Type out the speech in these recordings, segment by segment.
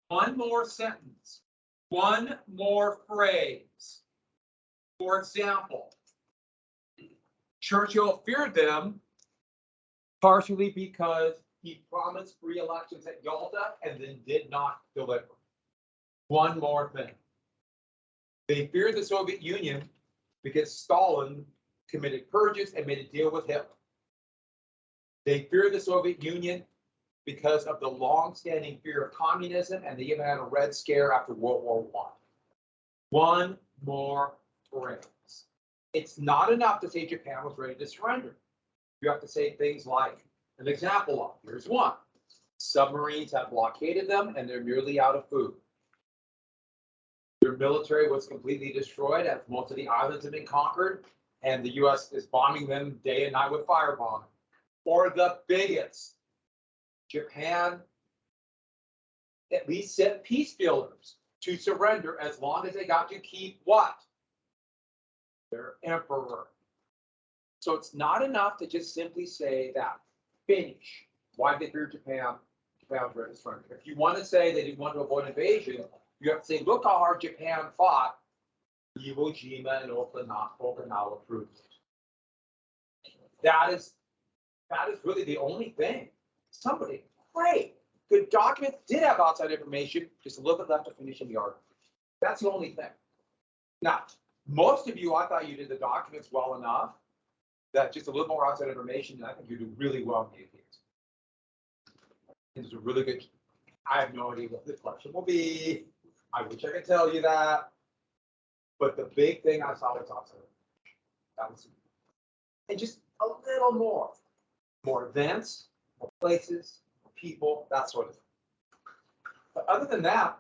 One more sentence, one more phrase. For example, Churchill feared them partially because he promised free elections at Yalta and then did not deliver. One more thing. They feared the Soviet Union because Stalin committed purges and made a deal with Hitler. They feared the Soviet Union because of the long-standing fear of communism, and they even had a Red Scare after World War I. One more phrase. It's not enough to say Japan was ready to surrender. You have to say things like, an example of, here's one. Submarines have blockaded them and they're nearly out of food. Their military was completely destroyed as most of the islands have been conquered, and the US is bombing them day and night with firebombing. Or the biggest, Japan at least sent peace builders to surrender as long as they got to keep what? Their emperor. So it's not enough to just simply say that. Finish. Why did they fear Japan? Japan was ready to surrender. If you want to say they didn't want to avoid invasion, you have to say, look how hard Japan fought. Iwo Jima and Okinawa proved it. That is really the only thing. Somebody, great, good document, did have outside information, just a little bit left to finish in the article. That's the only thing. Now, most of you, I thought you did the documents well enough that just a little more outside information, and I think you do really well in the case. It's a really good. I have no idea what the question will be. I wish I could tell you that. But the big thing I saw was outside information. That was, and just a little more events, more places, more people, that sort of thing. But other than that,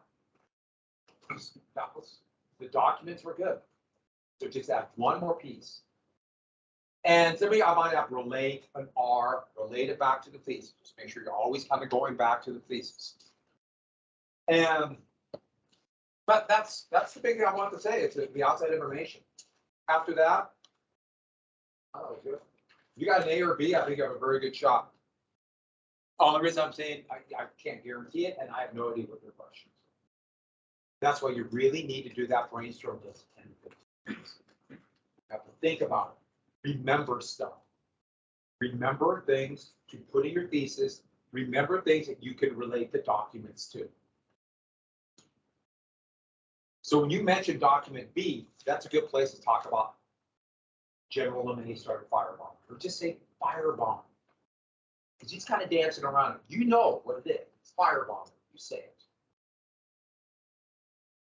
the documents were good. So just add one more piece. And somebody I might have relate an R, relate it back to the thesis. Just make sure you're always kind of going back to the thesis. And but that's the big thing I want to say. It's the outside information. After that, oh, good. If you got an A or B, I think you have a very good shot. Only reason I'm saying I can't guarantee it, and I have no idea what their questions are. That's why you really need to do that brainstorm list. You have to think about it. Remember stuff. Remember things to put in your thesis. Remember things that you can relate the documents to. So when you mention document B, that's a good place to talk about general elimination started firebomb, or just say firebomb. Because he's kind of dancing around it. You know what it is. It's firebomb. You say it.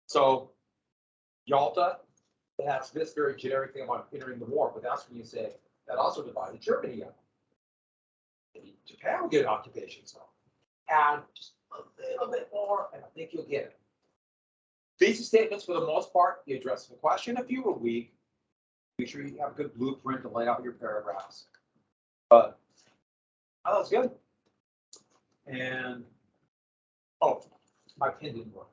So Yalta has this very generic thing about entering the war, but that's when you say that also divided Germany up. Japan will get an occupation zone. Add just a little bit more, and I think you'll get it. Thesis statements, for the most part, you address the question. A few are weak. Make sure you have a good blueprint to lay out your paragraphs. But oh, that was good. And oh, my pen didn't work.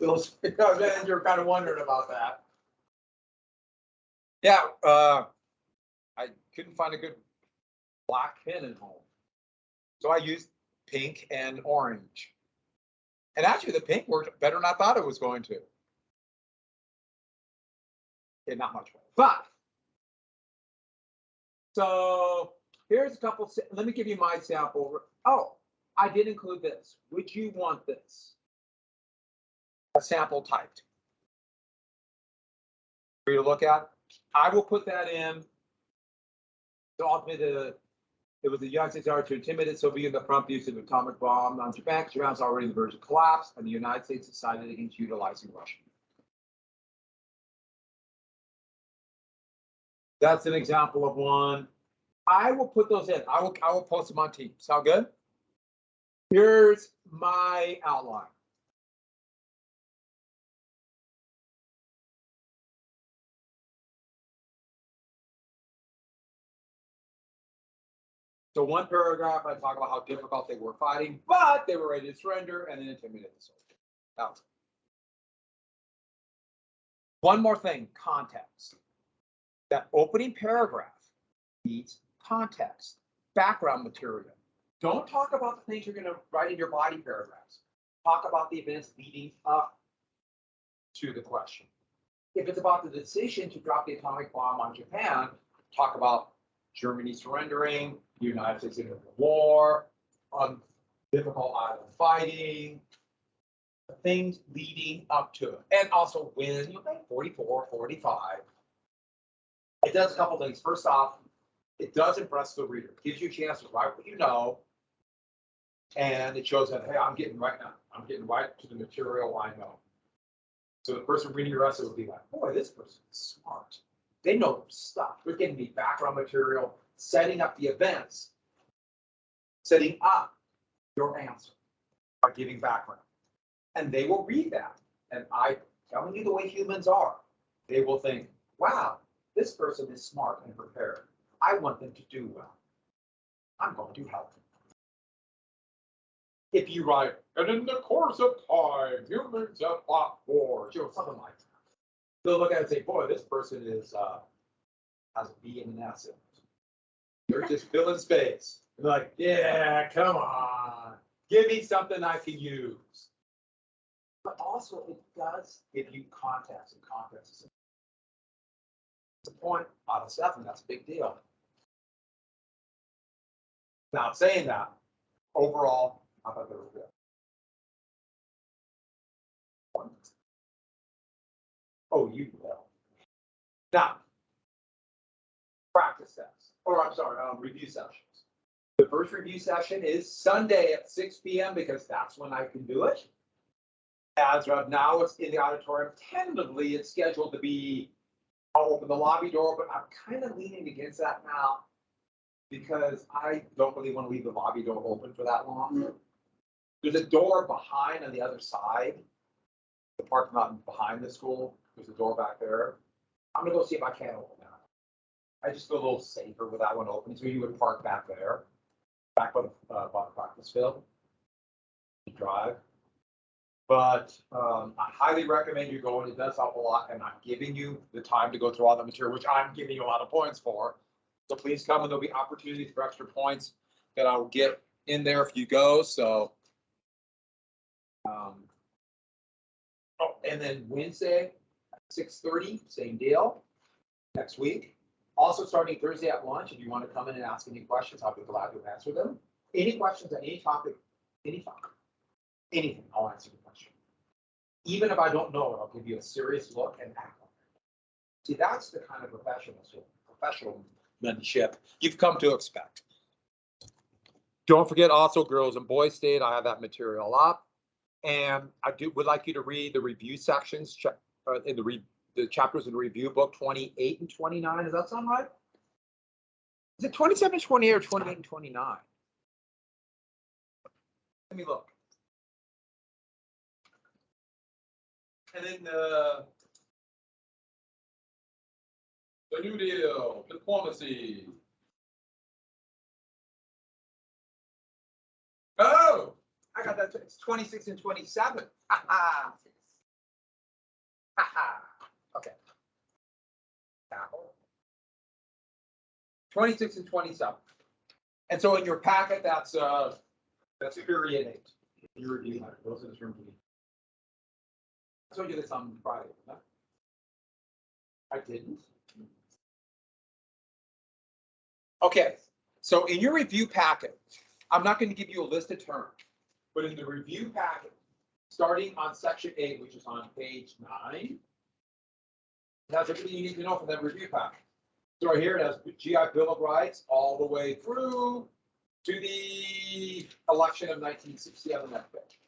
You're kind of wondering about that. Yeah, I couldn't find a good black pen at home, so I used pink and orange. And actually, the pink worked better than I thought it was going to. Okay, not much better, but so here's a couple. Let me give you my sample. Oh, I did include this. Would you want this? A sample typed for you to look at. I will put that in. So ultimately, it was the United States order to intimidate Soviet in the prompt use of atomic bomb on Japan. Japan was already on the verge of collapse, and the United States decided against utilizing Russia. That's an example of one. I will put those in. I will post them on Teams. Sound good? Here's my outline. So one paragraph, I talk about how difficult they were fighting, but they were ready to surrender and then intimidate the soldiers. That was it. One more thing, context. That opening paragraph needs context, background material. Don't talk about the things you're going to write in your body paragraphs. Talk about the events leading up to the question. If it's about the decision to drop the atomic bomb on Japan, talk about Germany surrendering, the United States entering the war, difficult island fighting, the things leading up to it. And also when, 44, 45. It does a couple things. First off, it does impress the reader. It gives you a chance to write what you know. And it shows that, hey, I'm getting right now. I'm getting right to the material I know. So the person reading your essay will be like, boy, this person is smart. They know stuff. They're getting me background material, setting up the events, setting up your answer by giving background. And they will read that. And I'm telling you the way humans are. They will think, wow, this person is smart and prepared. I want them to do well. I'm going to help them. If you write, and in the course of time, humans have fought wars, something like that. They'll look at it and say, boy, this person is has a B and an S in it. They're just filling space. And they're like, yeah, come on. Give me something I can use. But also, it does give you context, and context is a point out of 7. That's a big deal. Now, saying that, overall, how about the review? Oh, you will. Now, practice tests, or I'm sorry, review sessions. The first review session is Sunday at 6 p.m. because that's when I can do it. As of now, it's in the auditorium. Tentatively, it's scheduled to be, I'll open the lobby door, but I'm kind of leaning against that now because I don't really want to leave the lobby door open for that long. There's a door behind on the other side, the parking lot behind the school. There's a door back there. I'm gonna go see if I can open that. I just feel a little safer with that one open. So you would park back there, back by the practice field, you drive. But I highly recommend you going. It does help a lot, and I'm giving you the time to go through all the material, which I'm giving you a lot of points for. So please come, and there'll be opportunities for extra points that I'll get in there if you go. So, and then Wednesday at 6:30, same deal. Next week. Also starting Thursday at lunch. If you want to come in and ask any questions, I'll be glad to answer them. Any questions on any topic, anything, I'll answer the question. Even if I don't know it, I'll give you a serious look and act on it. See, that's the kind of professionalmanship you've come to expect. Don't forget also Girls and Boys State. I have that material up. And I would like you to read the review sections in the chapters in the review book 28 and 29. Does that sound right? Is it 27 and 28 or 28 and 29? Let me look. And then the New Deal, diplomacy. Oh, I got that. It's 26 and 27. Ha ha. Ha ha. Okay. 26 and 27. And so in your packet, that's period 8. Your review letter. Those are the terms we need. I told you this on Friday. Huh? I didn't. Okay. So in your review packet, I'm not going to give you a list of terms, but in the review packet, starting on section 8, which is on page 9, it has everything you need to know from that review packet. So right here it has GI Bill of Rights all the way through to the election of 1967. That bit.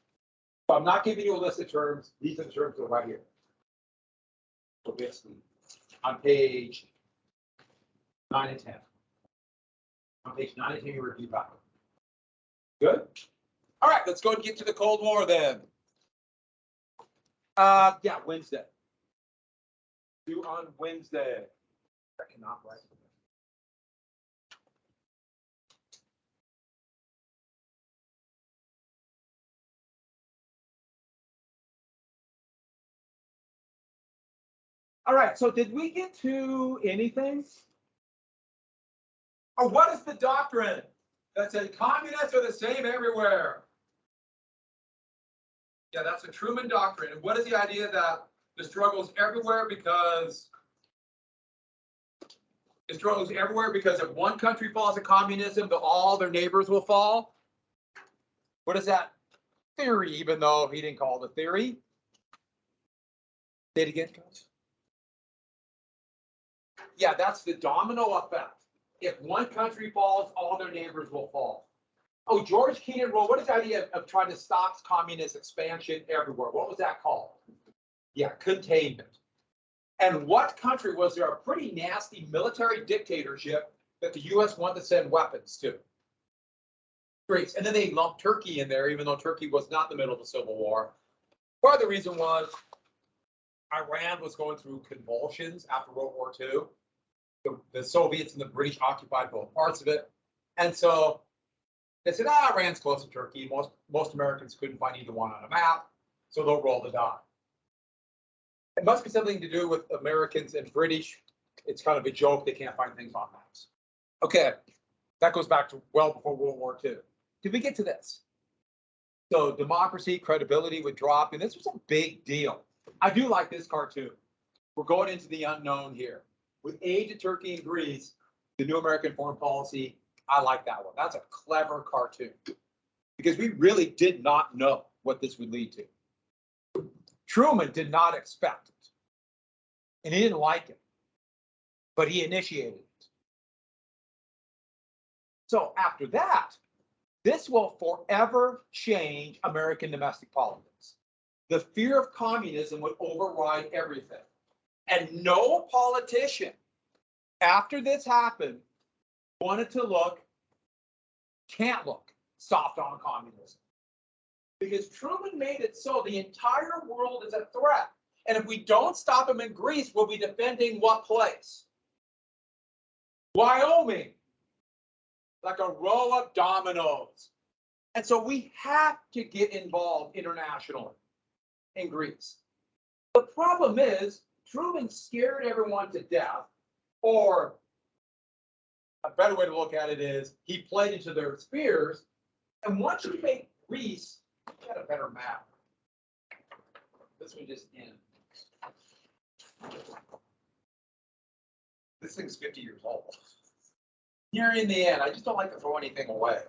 So I'm not giving you a list of terms. These are the terms that are right here. So basically, on page 9 and 10. On page 9 and 10, your review packet. Good. All right, let's go and get to the Cold War then. Yeah, Wednesday. Due on Wednesday. I cannot write. All right, so did we get to anything? Oh, what is the doctrine? that said communists are the same everywhere. Yeah, that's the Truman Doctrine. And what is the idea that the struggle is everywhere because the struggle is everywhere because if one country falls to communism, then all their neighbors will fall? What is that theory, even though he didn't call it a theory? Say it again, guys. Yeah, that's the domino effect. If one country falls, all their neighbors will fall. Oh, George Kennan wrote, what is the idea of trying to stop communist expansion everywhere? What was that called? Yeah, containment. And what country was there a pretty nasty military dictatorship that the US wanted to send weapons to? Greece. And then they lumped Turkey in there, even though Turkey was not in the middle of the Civil War. Part of the reason was Iran was going through convulsions after World War II. The Soviets and the British occupied both parts of it. And so they said, Iran's close to Turkey. Most Americans couldn't find either one on a map, so they'll roll the die. It must be something to do with Americans and British. It's kind of a joke. They can't find things on maps. Okay, that goes back to well before World War II. Did we get to this? So democracy, credibility would drop, and this was a big deal. I do like this cartoon. We're going into the unknown here. With aid to Turkey and Greece, the new American foreign policy, I like that one. That's a clever cartoon because we really did not know what this would lead to. Truman did not expect it, and he didn't like it, but he initiated it. So after that, this will forever change American domestic politics. The fear of communism would override everything. And no politician, after this happened, wanted to can't look soft on communism. Because Truman made it so the entire world is a threat. And if we don't stop him in Greece, we'll be defending what place? Wyoming. Like a row of dominoes. And so we have to get involved internationally in Greece. The problem is, Truman scared everyone to death, or a better way to look at it is he played into their fears. And once you make Greece, get a better map. This one just in. This thing's 50 years old. Here in the end, I just don't like to throw anything away.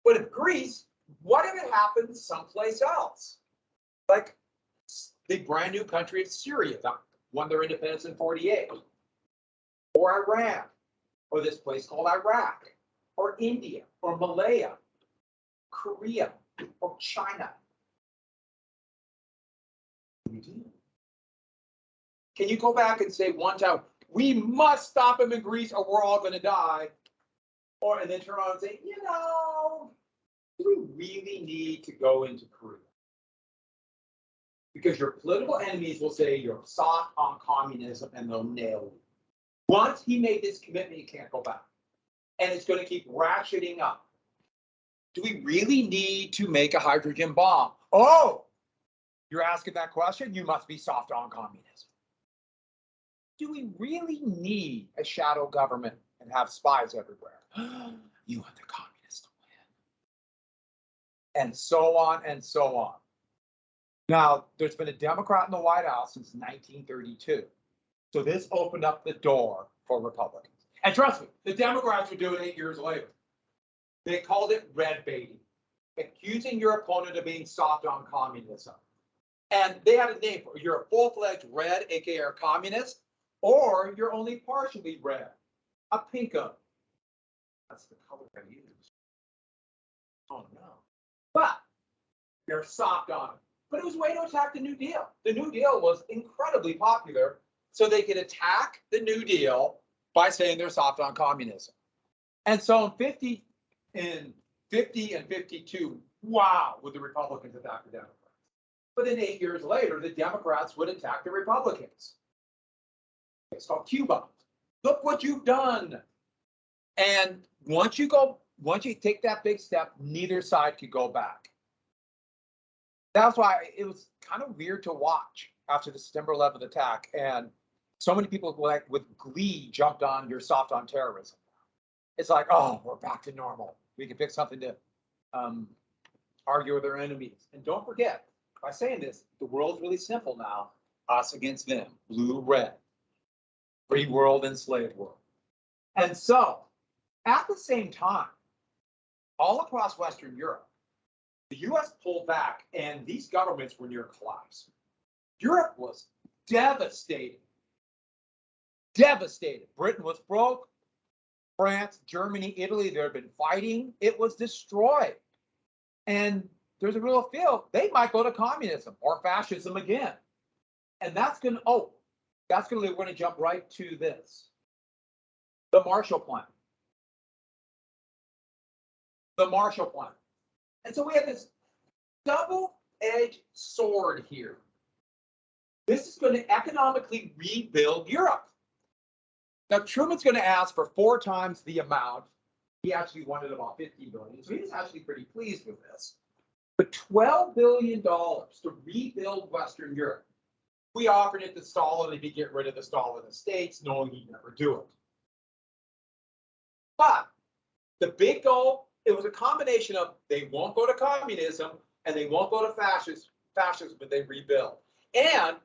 But if Greece, what if it happens someplace else? Like the brand new country of Syria that won their independence in 48, or Iran, or this place called Iraq, or India, or Malaya, Korea, or China. Can you go back and say one time, we must stop him in Greece or we're all going to die? Or and then turn around and say, you know, do we really need to go into Korea? Because your political enemies will say you're soft on communism and they'll nail you. Once he made this commitment, you can't go back. And it's going to keep ratcheting up. Do we really need to make a hydrogen bomb? Oh, you're asking that question? You must be soft on communism. Do we really need a shadow government and have spies everywhere? You want the communists to win. And so on and so on. Now, there's been a Democrat in the White House since 1932. So this opened up the door for Republicans. And trust me, the Democrats would do it 8 years later. They called it red baiting, accusing your opponent of being soft on communism. And they had a name for it. You're a full-fledged red, aka a communist, or you're only partially red, a pinko. That's the color I use. Oh no. But they're soft on it. But it was a way to attack the New Deal. The New Deal was incredibly popular, so they could attack the New Deal by saying they're soft on communism. And so in 50 and 52, wow, would the Republicans attack the Democrats. But then 8 years later, the Democrats would attack the Republicans. It's called Cuba. Look what you've done. And once you take that big step, neither side could go back. That's why it was kind of weird to watch after the September 11th attack. And so many people with glee jumped on you're soft on terrorism. It's like, oh, we're back to normal. We can pick something to argue with our enemies. And don't forget, by saying this, the world's really simple now. Us against them, blue, red, free world, enslaved world. And so, at the same time, all across Western Europe, the US pulled back and these governments were near collapse. Europe was devastated. Devastated. Britain was broke. France, Germany, Italy, there had been fighting. It was destroyed. And there's a real feel they might go to communism or fascism again. And that's going to, we're going to jump right to this. The Marshall Plan. The Marshall Plan. And so we have this double-edged sword here. This is going to economically rebuild Europe. Now, Truman's going to ask for 4 times the amount. He actually wanted about $50 billion, so he was actually pretty pleased with this. But $12 billion to rebuild Western Europe. We offered it to Stalin if he'd get rid of the Stalinist states, knowing he'd never do it. But the big goal, it was a combination of they won't go to communism and they won't go to fascism, but they rebuild. And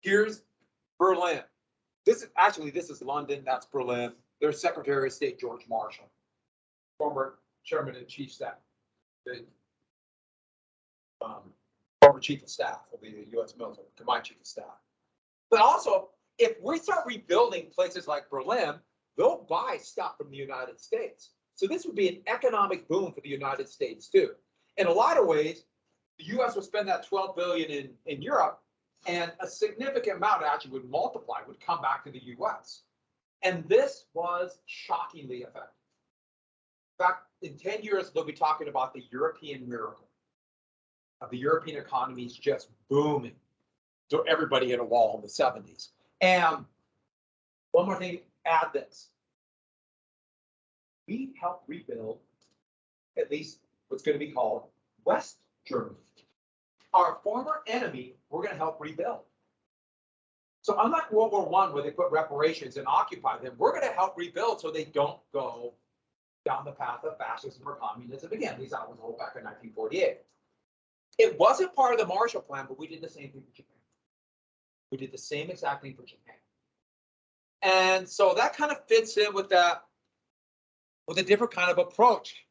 here's Berlin. This is London, that's Berlin. There's Secretary of State George Marshall, former Chairman and Chief Staff, former Chief of Staff of the U.S. military, Combined Chief of Staff. But also, if we start rebuilding places like Berlin, they'll buy stuff from the United States. So this would be an economic boom for the United States too. In a lot of ways, the U.S. would spend that $12 billion in Europe, and a significant amount actually would multiply, would come back to the U.S. And this was shockingly effective. In fact, in 10 years, they'll be talking about the European miracle of the European economies just booming. So everybody hit a wall in the 70s. And one more thing, add this. We helped rebuild at least what's going to be called West Germany. Our former enemy, we're going to help rebuild. So unlike World War I, where they put reparations and occupy them, we're going to help rebuild so they don't go down the path of fascism or communism again. These albums hold back in 1948. It wasn't part of the Marshall Plan, but we did the same thing for Japan. We did the same exact thing for Japan. And so that kind of fits in with that, with a different kind of approach.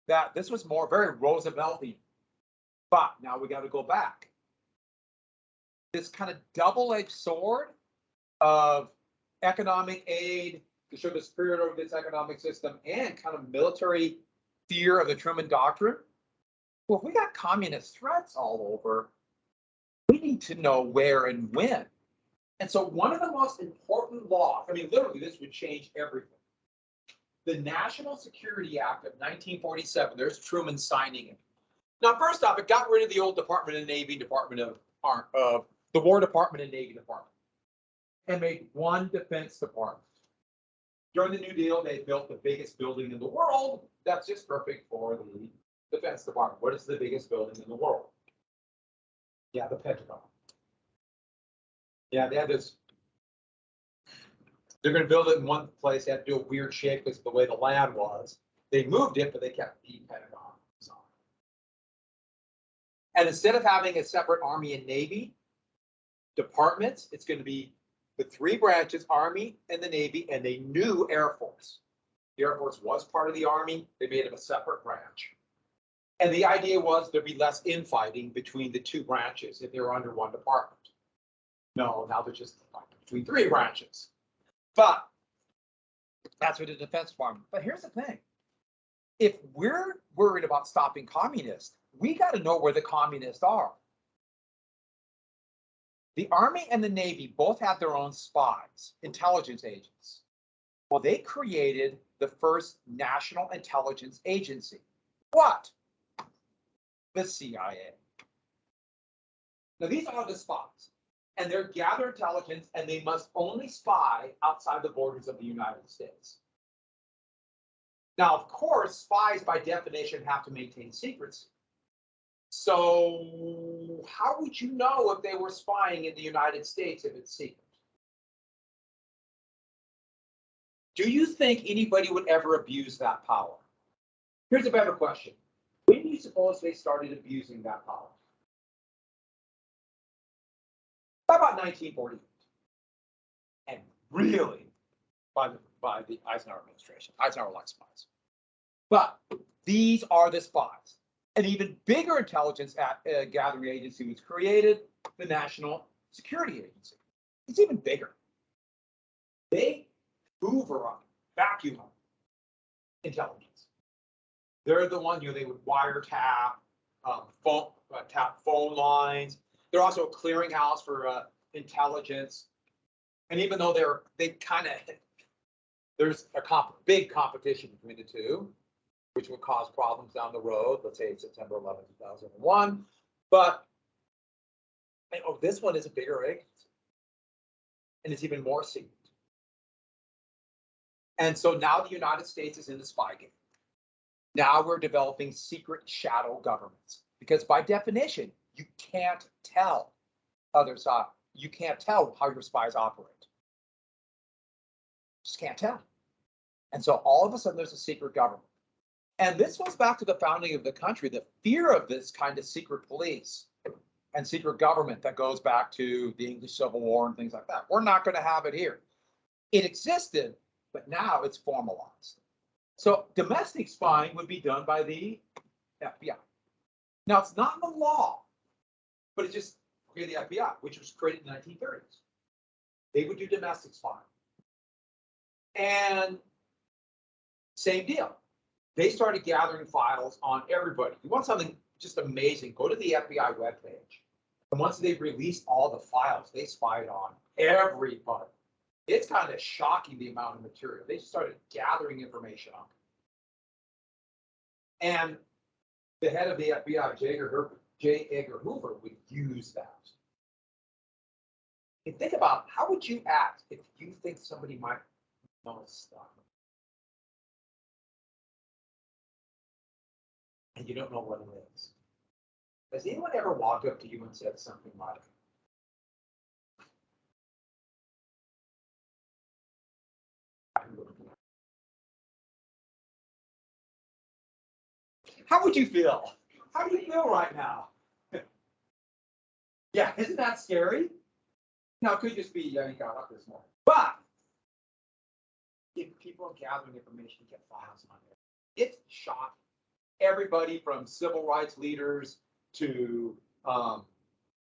That this was more very Rooseveltian. But now we got to go back. This kind of double-edged sword of economic aid to show the spirit of this economic system and kind of military fear of the Truman Doctrine. Well, if we got communist threats all over, we need to know where and when. And so one of the most important laws, I mean, literally this would change everything. The National Security Act of 1947, there's Truman signing it. Now, first off, it got rid of the old Department of Navy, Department of the War Department and Navy Department, and made one defense department. During the New Deal, they built the biggest building in the world. That's just perfect for the Defense Department. What is the biggest building in the world? Yeah, the Pentagon. Yeah, they had this. They're going to build it in one place. They had to do a weird shape because of the way the land was. They moved it, but they kept the Pentagon. And instead of having a separate Army and Navy departments, it's going to be the 3 branches, Army and the Navy, and a new Air Force. The Air Force was part of the Army. They made it a separate branch. And the idea was there'd be less infighting between the 2 branches if they were under one department. No, now they're just between 3 branches. But that's what the Defense Department. But here's the thing. If we're worried about stopping communists, we got to know where the communists are. The Army and the Navy both had their own spies, intelligence agents. Well, they created the first national intelligence agency. What? The CIA. Now, these are the spies, and they're gather intelligence, and they must only spy outside the borders of the United States. Now, of course, spies by definition have to maintain secrecy. So how would you know if they were spying in the United States if it's secret? Do you think anybody would ever abuse that power? Here's a better question. When do you suppose they started abusing that power? About 1948. And really, by the Eisenhower administration. Eisenhower likes spies. But these are the spies. An even bigger intelligence gathering agency was created, the National Security Agency. It's even bigger. They hoover up, vacuum up intelligence. They're the one, they would wiretap, tap phone lines. They're also a clearinghouse for intelligence. And even though there's a big competition between the two, which would cause problems down the road, let's say September 11, 2001. But this one is a bigger agency. And it's even more secret. And so now the United States is in the spy game. Now we're developing secret shadow governments. Because by definition, you can't tell other side. You can't tell how your spies operate. Just can't tell. And so all of a sudden there's a secret government. And this goes back to the founding of the country, the fear of this kind of secret police and secret government that goes back to the English Civil War and things like that. We're not going to have it here. It existed, but now it's formalized. So domestic spying would be done by the FBI. Now it's not in the law, but it's just, okay, the FBI, which was created in the 1930s. They would do domestic spying. And same deal. They started gathering files on everybody. You want something just amazing, go to the FBI webpage. And once they released all the files, they spied on everybody. It's kind of shocking the amount of material. They just started gathering information on it. And the head of the FBI, J. Edgar Hoover, would use that. And think about, how would you act if you think somebody might know stuff? And you don't know what it is. Has anyone ever walked up to you and said something like, how would you feel? How do you feel right now? Yeah, isn't that scary? Now, it could just be, yeah, you got up this morning. But if people are gathering information, get files on it, it's shocking. Everybody from civil rights leaders to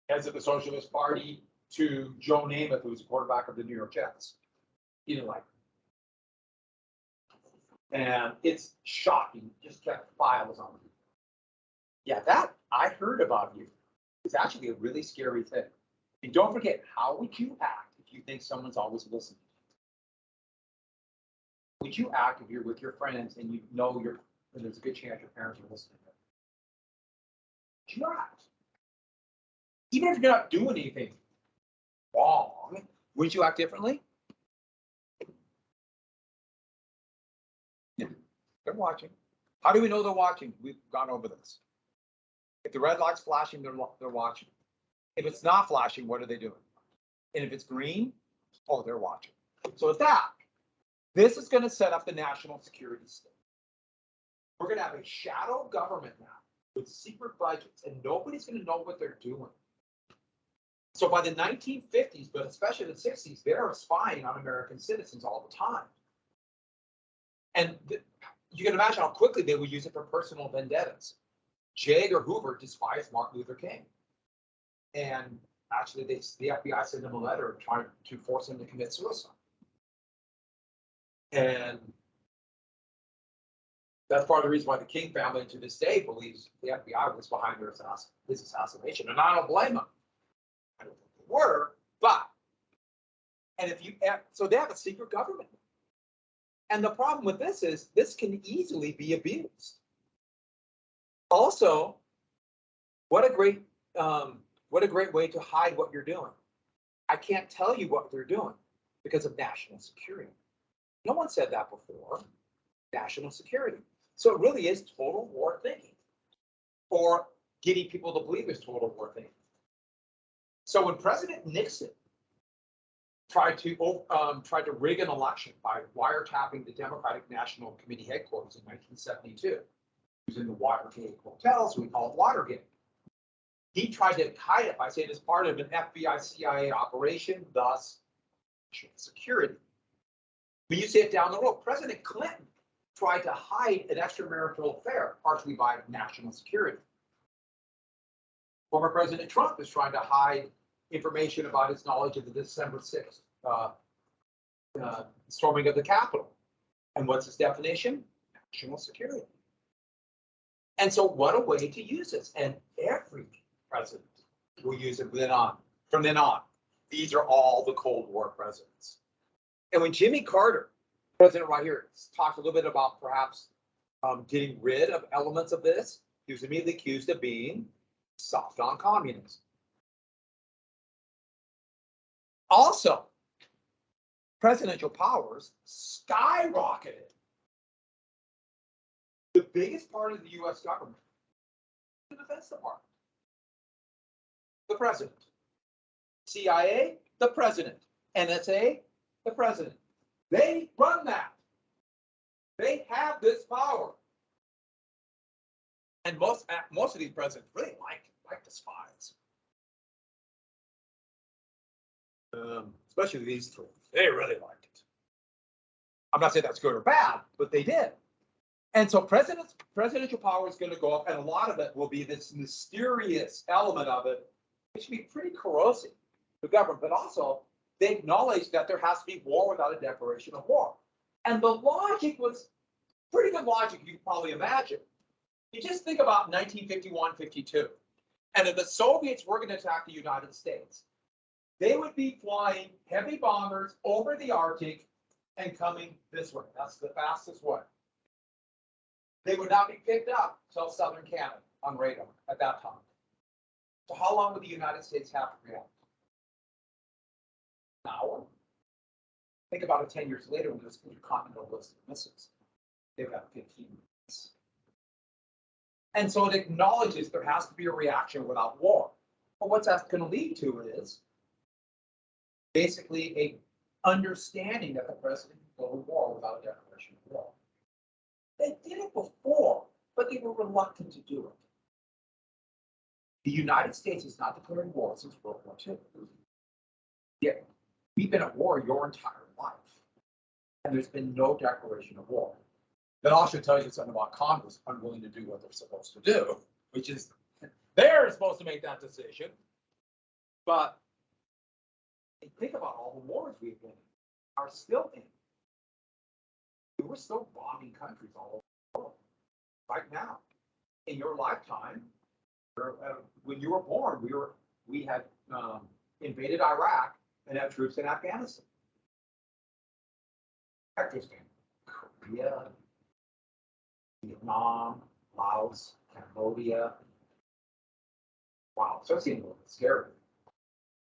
heads of the Socialist Party to Joe Namath, who's the quarterback of the New York Jets. You didn't like it. And it's shocking. Just kept files on you. Yeah, that I heard about you. It's actually a really scary thing. And don't forget, how would you act if you think someone's always listening? Would you act if you're with your friends and you know and there's a good chance your parents are listening? Would you act? Even if you're not doing anything wrong, would you act differently? Yeah, they're watching. How do we know they're watching? We've gone over this. If the red light's flashing, they're watching. If it's not flashing, what are they doing? And if it's green, oh, they're watching. So with that, this is going to set up the national security state. We're going to have a shadow government now with secret budgets, and nobody's going to know what they're doing. So by the 1950s, but especially the 60s, they're spying on American citizens all the time. And you can imagine how quickly they would use it for personal vendettas. J. Edgar Hoover despised Martin Luther King. And actually, the FBI sent him a letter trying to force him to commit suicide. And that's part of the reason why the King family to this day believes the FBI was behind his assassination. And I don't blame them. I don't think they were, but, and so they have a secret government. And the problem with this is this can easily be abused. Also, what a great way to hide what you're doing. I can't tell you what they're doing because of national security. No one said that before. National security. So it really is total war thinking, or getting people to believe it's total war thinking. So when President Nixon tried to rig an election by wiretapping the Democratic National Committee headquarters in 1972. He was in the Watergate hotels, we call it Watergate. He tried to hide it by saying it's part of an FBI CIA operation, thus security. When you see it down the road, President Clinton tried to hide an extramarital affair, partially by national security. Former President Trump is trying to hide information about his knowledge of the December 6th storming of the Capitol. And what's his definition? National security. And so what a way to use this. And every president will use it from then on. These are all the Cold War presidents. And when Jimmy Carter, president right here, talked a little bit about perhaps getting rid of elements of this, he was immediately accused of being soft on communism. Also, presidential powers skyrocketed. The biggest part of the U.S. government, the Defense Department, the president. CIA, the president. NSA, the president. They run that. They have this power. And most of these presidents really like the spies. Especially these three. They really liked it. I'm not saying that's good or bad, but they did. And so presidential power is going to go up, and a lot of it will be this mysterious element of it, which will be pretty corrosive to the government. But also, they acknowledge that there has to be war without a declaration of war. And the logic was pretty good logic, you can probably imagine. You just think about 1951-52, and if the Soviets were going to attack the United States, they would be flying heavy bombers over the Arctic and coming this way. That's the fastest way. They would not be picked up until southern Canada on radar at that time. So how long would the United States have to react? An hour? Think about it 10 years later when there's intercontinental ballistic missiles. They've got 15 minutes. And so it acknowledges there has to be a reaction without war. But what's that going to lead to is basically a understanding that the president can go to war without a declaration of war. They did it before, but they were reluctant to do it. The United States has not declared war since World War II. Yet we've been at war your entire life, and there's been no declaration of war. That also tells you something about Congress unwilling to do what they're supposed to do, which is they're supposed to make that decision. But think about all the wars we've been in, are still in. We're still bombing countries all over the world right now. In your lifetime, when you were born, we had invaded Iraq and had troops in Afghanistan, Pakistan, Korea, Vietnam, Laos, Cambodia. Wow, so it's getting a little bit scary.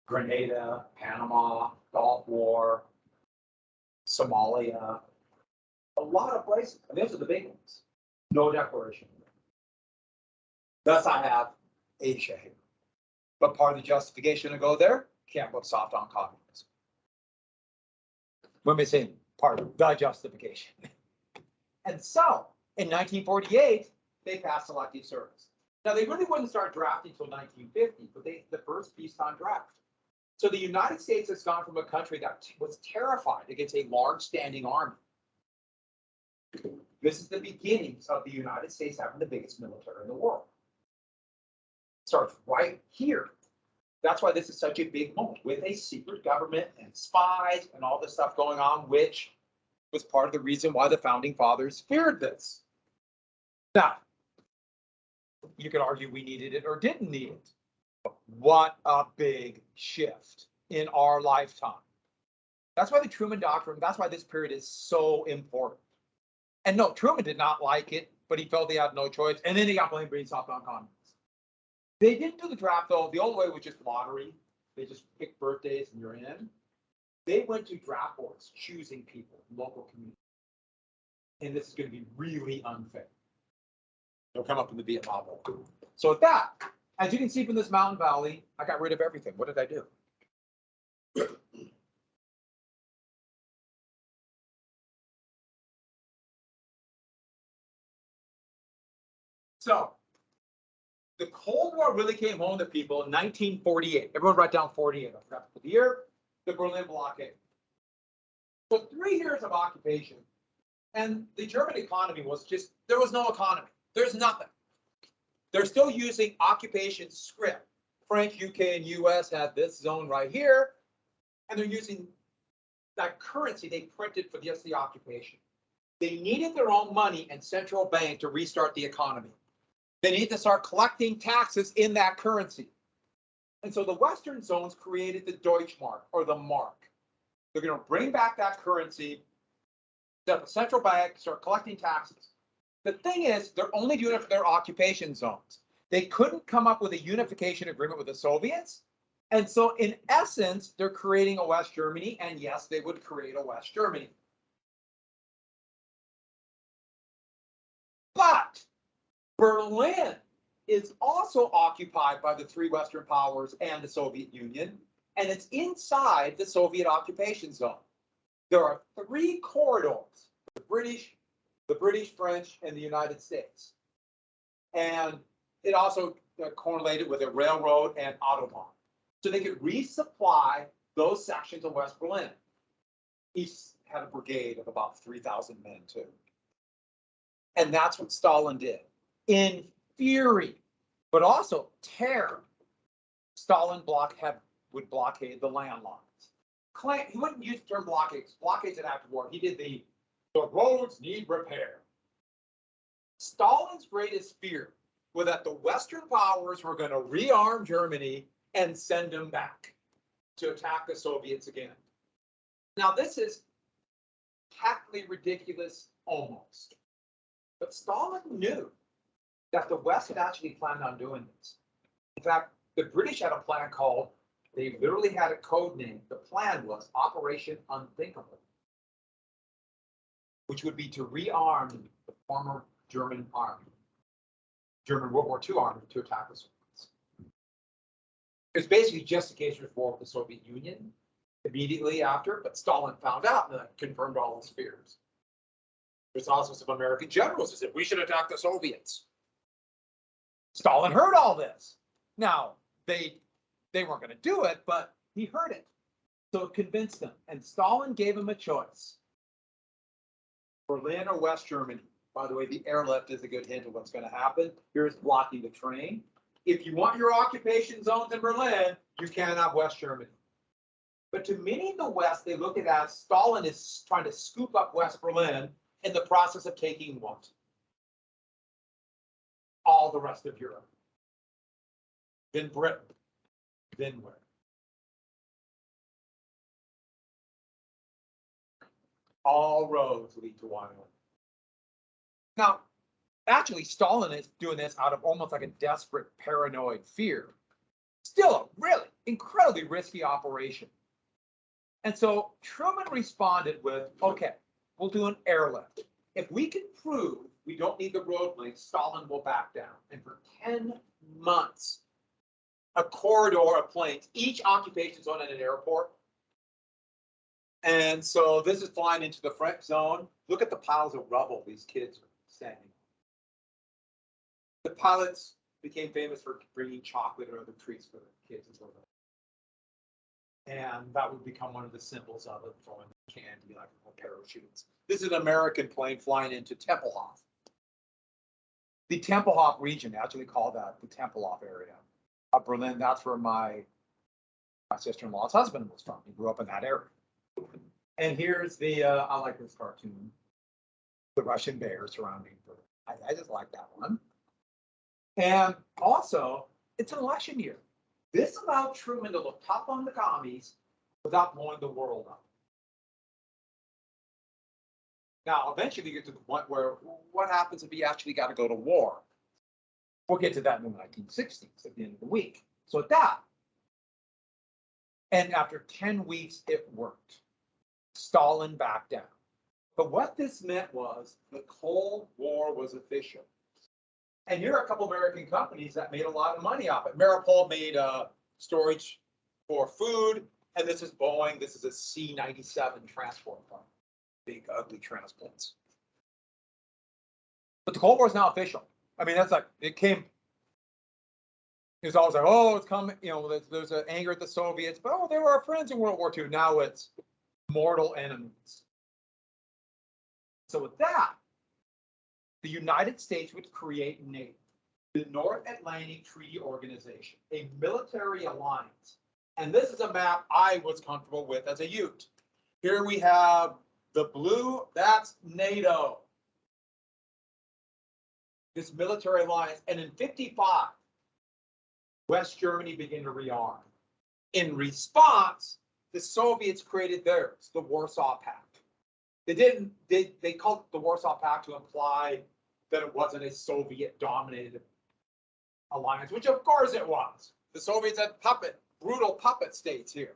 Grenada, Panama, Gulf War, Somalia. A lot of places. And those are the big ones. No declaration. Thus, I have Asia here. But part of the justification to go there, can't look soft on communism. When we say part of the justification. And so, in 1948, they passed selective service. Now, they really wouldn't start drafting until 1950, but the first peacetime draft. So the United States has gone from a country that was terrified against a large standing army. This is the beginnings of the United States having the biggest military in the world. It starts right here. That's why this is such a big moment, with a secret government and spies and all this stuff going on, which was part of the reason why the founding fathers feared this. Now, you could argue we needed it or didn't need it. What a big shift in our lifetime. That's why the Truman Doctrine, that's why this period is so important. And no, Truman did not like it, but he felt he had no choice. And then he got blamed being soft on communism. They didn't do the draft, though. The old way was just lottery. They just picked birthdays and you're in. They went to draft boards, choosing people, local communities. And this is going to be really unfair. They'll come up in the Vietnam War. So with that, as you can see from this mountain valley, I got rid of everything. What did I do? So the Cold War really came home to people in 1948. Everyone write down 48. I forgot to put the year. The Berlin Blockade. So 3 years of occupation. And the German economy was just, there was no economy. There's nothing. They're still using occupation script. French, UK, and US had this zone right here. And they're using that currency they printed for the occupation. They needed their own money and central bank to restart the economy. They need to start collecting taxes in that currency. And so the Western zones created the Deutschmark, or the mark. They're going to bring back that currency, set up a central bank, start collecting taxes. The thing is, they're only doing it for their occupation zones. They couldn't come up with a unification agreement with the Soviets. And so in essence, they're creating a West Germany. And yes, they would create a West Germany. But Berlin is also occupied by the 3 Western powers and the Soviet Union, and it's inside the Soviet occupation zone. There are 3 corridors, the British, French, and the United States. And it also correlated with a railroad and autobahn. So they could resupply those sections of West Berlin. Each had a brigade of about 3,000 men too. And that's what Stalin did. In fury, but also terror, Stalin would blockade the landlines. He wouldn't use the term blockades. Blockades in after war. He did the roads need repair. Stalin's greatest fear was that the Western powers were going to rearm Germany and send them back to attack the Soviets again. Now, this is patently ridiculous almost. But Stalin knew that the West had actually planned on doing this. In fact, the British had a plan called, they literally had a code name. The plan was Operation Unthinkable, which would be to rearm the former German army, German World War II army, to attack the Soviets. It's basically just a case of war with the Soviet Union immediately after, but Stalin found out and that confirmed all his fears. There's also some American generals who said, we should attack the Soviets. Stalin heard all this. Now, they weren't going to do it, but he heard it. So it convinced them. And Stalin gave him a choice. Berlin or West Germany. By the way, the airlift is a good hint of what's going to happen. Here's blocking the train. If you want your occupation zones in Berlin, you can't have West Germany. But to many in the West, they look at it as Stalin is trying to scoop up West Berlin in the process of taking what? All the rest of Europe. Then Britain. Then where? All roads lead to Wyoming. Now, actually, Stalin is doing this out of almost like a desperate paranoid fear. Still a really incredibly risky operation. And so Truman responded with, okay, we'll do an airlift. If we can prove we don't need the road links, Stalin will back down. And for 10 months, a corridor of planes, each occupation zone at an airport. And so this is flying into the French zone. Look at the piles of rubble these kids are standing on. The pilots became famous for bringing chocolate or other treats for the kids as well. And that would become one of the symbols of it, throwing candy like parachutes. This is an American plane flying into Tempelhof. The Tempelhof region, they actually call that the Tempelhof area of Berlin. That's where my sister-in-law's husband was from. He grew up in that area. And here's the, I like this cartoon, the Russian bear surrounding Berlin. I just like that one. And also, it's an election year. This allowed Truman to look tough on the commies without blowing the world up. Now, eventually you get to the point where what happens if he actually got to go to war? We'll get to that in the 1960s at the end of the week. So at that, and after 10 weeks, it worked. Stalin backed down. But what this meant was the Cold War was official. And here are a couple of American companies that made a lot of money off it. Maripol made storage for food, and this is Boeing. This is a C-97 transport plane. Big, ugly transports. But the Cold War is now official. I mean, that's like, it came, it was always like, oh, it's coming, you know, there's an anger at the Soviets, but oh, they were our friends in World War II. Now it's mortal enemies. So with that, the United States would create NATO, the North Atlantic Treaty Organization, a military alliance. And this is a map I was comfortable with as a youth. Here we have the blue, that's NATO. This military alliance. And in 55, West Germany began to rearm. In response, the Soviets created theirs, the Warsaw Pact. They called it the Warsaw Pact to imply that it wasn't a Soviet-dominated alliance, which of course it was. The Soviets had brutal puppet states here.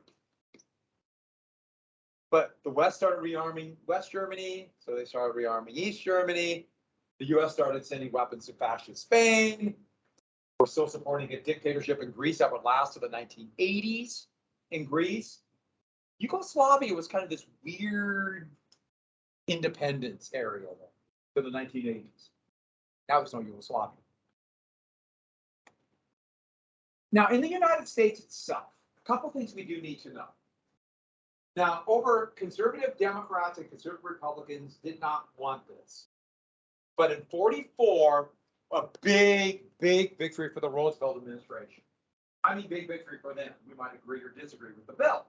But the West started rearming West Germany, so they started rearming East Germany. The US started sending weapons to fascist Spain. We're still supporting a dictatorship in Greece that would last to the 1980s in Greece. Yugoslavia was kind of this weird independence area for the 1980s. Now there's no Yugoslavia. Now, in the United States itself, a couple things we do need to know. Now, conservative Democrats and conservative Republicans did not want this. But in 44, a big, big victory for the Roosevelt administration. I mean, big victory for them. We might agree or disagree with the bill,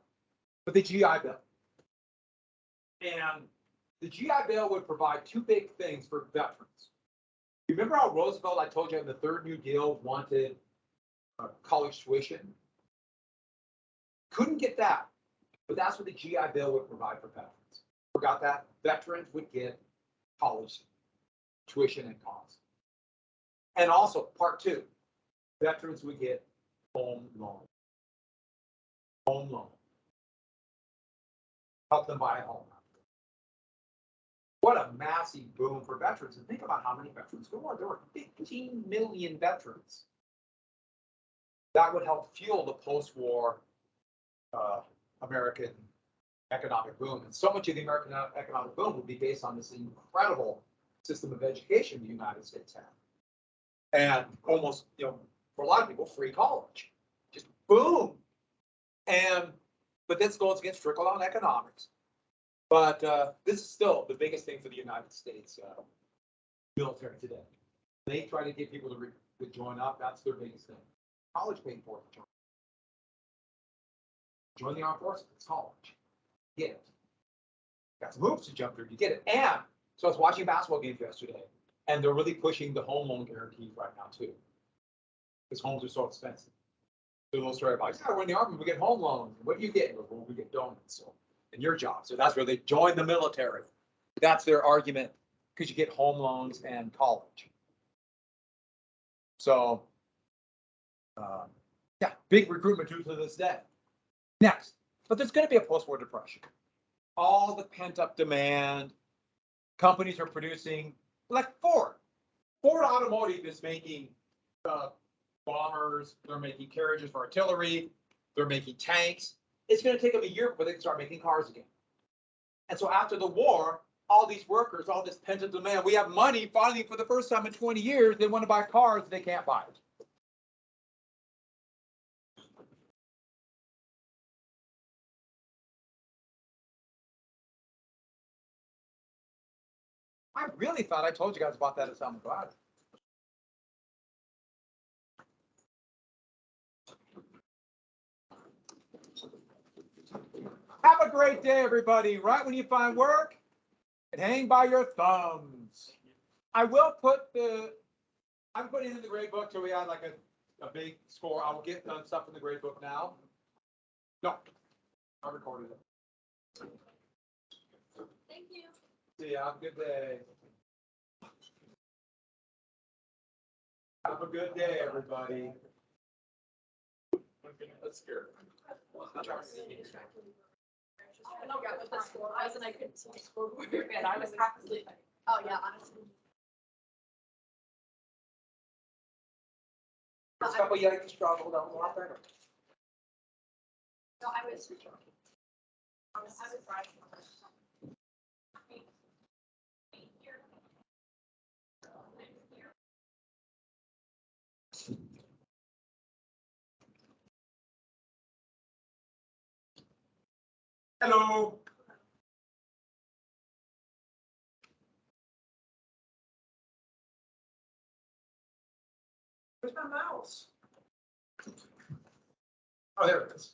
but the GI Bill. And the GI Bill would provide two big things for veterans. Remember how Roosevelt, I told you in the third New Deal, wanted college tuition? Couldn't get that, but that's what the GI Bill would provide for veterans. Forgot that? Veterans would get college tuition and costs. And also, part two, veterans would get home loan. Home loan. Help them buy a home. What a massive boom for veterans. And think about how many veterans there were. There were 15 million veterans. That would help fuel the post-war American economic boom. And so much of the American economic boom would be based on this incredible system of education the United States had. And almost, you know, for a lot of people, free college. Just boom. But this goes against trickle-down economics. But this is still the biggest thing for the United States military today. They try to get people to join up. That's their biggest thing. College paid for it. Join the armed forces. It's college. Get it. Got some hoops to jump through. You get it. And so I was watching basketball games yesterday, and they're really pushing the home loan guarantees right now too, because homes are so expensive. So they'll start like, yeah, we're in the army, we get home loans. What do you get? Well, we get donuts. So in your job. So that's where they join the military. That's their argument, because you get home loans and college. So, yeah, big recruitment tool to this day. Next, but there's going to be a post-war depression. All the pent-up demand. Companies are producing, like Ford. Ford Automotive is making bombers. They're making carriages for artillery. They're making tanks. It's going to take them a year before they can start making cars again. And so after the war, all these workers, all this pent-up demand, we have money finally for the first time in 20 years. They want to buy cars, they can't buy it. I really thought I told you guys about that at Salmon Glad. Have a great day, everybody. Right when you find work, and hang by your thumbs. I will put I'm putting it in the grade book till we have like a big score. I will get done stuff in the grade book now. No, I recorded it. Thank you. See ya. Have a good day. Have a good day, everybody. That's scary. I forgot what the score was, and I couldn't see the scoreboard, and I was half asleep. Oh, yeah, honestly. First couple of Yankees struggled out a lot better. No, I was surprised. Hello. Where's my mouse? Oh, there it is.